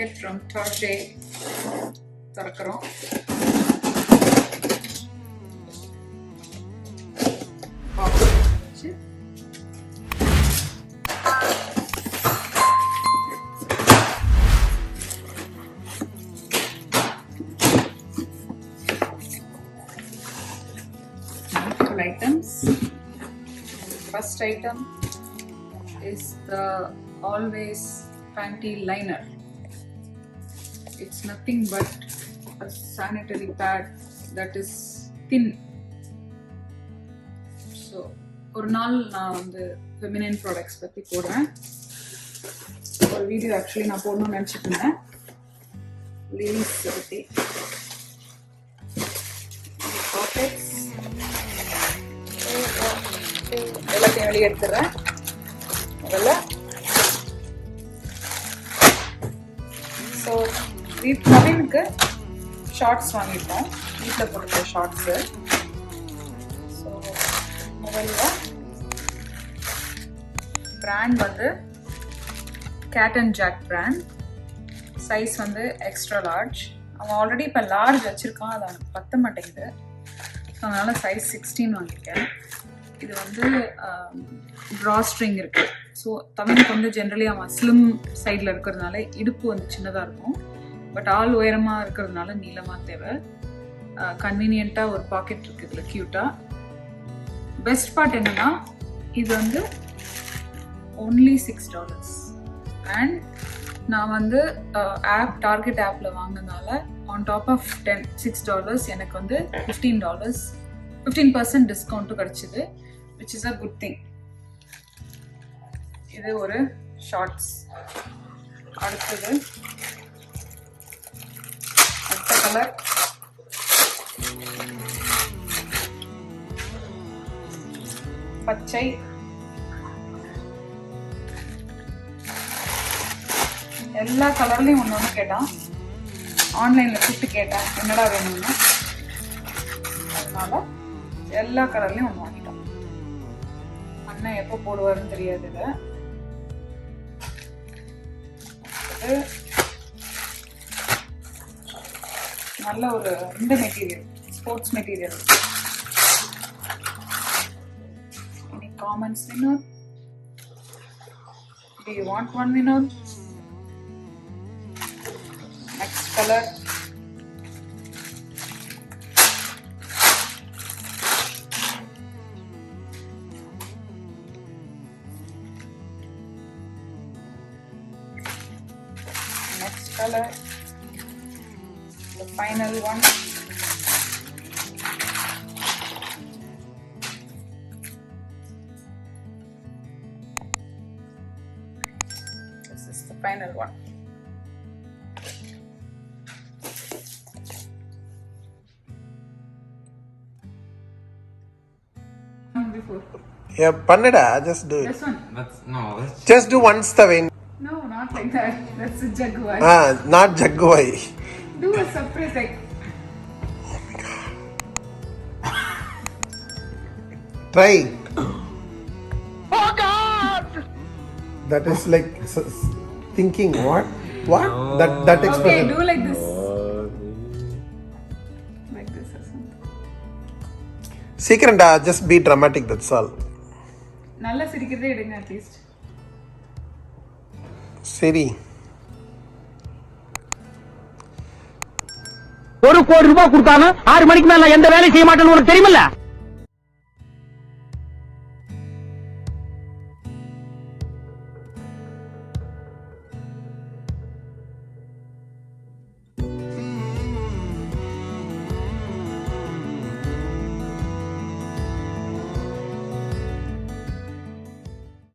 packet from Target. திறக்கிறோம். Items. First item is the always panty liner. It's nothing but a sanitary pad that is thin. So ஒரு நாள் நான் வந்து feminine products பத்தி போடுறேன். ஒரு video actually நான் போடணும்னு நினைச்சிட்டு இருந்தேன். Ladies பத்தி. Pockets. எல்லாத்தையும் வெளியே எடுத்துடுறேன். முதல்ல ஸோ கவினுக்கு ஷார்ட்ஸ் வாங்கிட்டோம், வீட்டில் போடுற ஷார்ட்ஸு. ஸோ முதல்ல பிராண்ட் வந்து cat and jack brand. Size வந்து எக்ஸ்ட்ரா லார்ஜ். அவன் ஆல்ரெடி இப்போ லார்ஜ் வச்சுருக்கான், அது அவனுக்கு பத்த மாட்டேங்குது. ஸோ அதனால் சைஸ் 16 வாங்கியிருக்கேன். இது வந்து ட்ரா ஸ்ட்ரிங் இருக்குது. ஸோ தவினுக்கு வந்து ஜென்ரலி அவன் ஸ்லிம் சைடில் இருக்கிறதுனால இடுப்பு வந்து சின்னதாக இருக்கும். பட் ஆள் உயரமாக இருக்கிறதுனால நீளமாக தேவை. கன்வீனியண்ட்டாக ஒரு பாக்கெட் இருக்குது இதில் க்யூட்டாக. பெஸ்ட் பார்ட் என்னென்னா இது வந்து only $6. அண்ட் நான் வந்து டார்கெட் ஆப்பில் வாங்கினதுனால ஆன் டாப் ஆஃப் $6 எனக்கு வந்து $15% டிஸ்கவுண்ட்டும் கிடச்சிது, which is a good thing. இது ஒரு ஷார்ட்ஸ். அடுத்த கலர் பச்சை. எல்லா கலர்லையும் ஒன்று ஒன்று கேட்டான். ஆன்லைனில் கூப்பிட்டு கேட்டேன் என்னடா வேணும்னு. அதனால எல்லா கலர்லையும் ஒன்று வாங்கிட்டோம். அண்ணன் எப்போ போடுவாருன்னு தெரியாது. இதை நல்ல ஒரு இந்த material, sports material. Any comments, Vinod? Do you want one, Vinod? Next color. Next color. The final one. This is the final one. Yeah, pannada, just do it. This one. Just do once the way. No, not like that. That's a jaguar. Not jaguar. Do a surprise like. Oh my god. Try. Oh god. That is like thinking what? What? That expression. Okay, do like this. Like this or something. Secret, just be dramatic, that's all. நல்லா சிரிக்கிறதே எடுங்க at least. சரி. ₹1 கோடி கொடுத்தாலும் 6 மணிக்கு மேல எந்த வேலையும் செய்ய மாட்டேன்னு உனக்கு தெரியுமில்ல?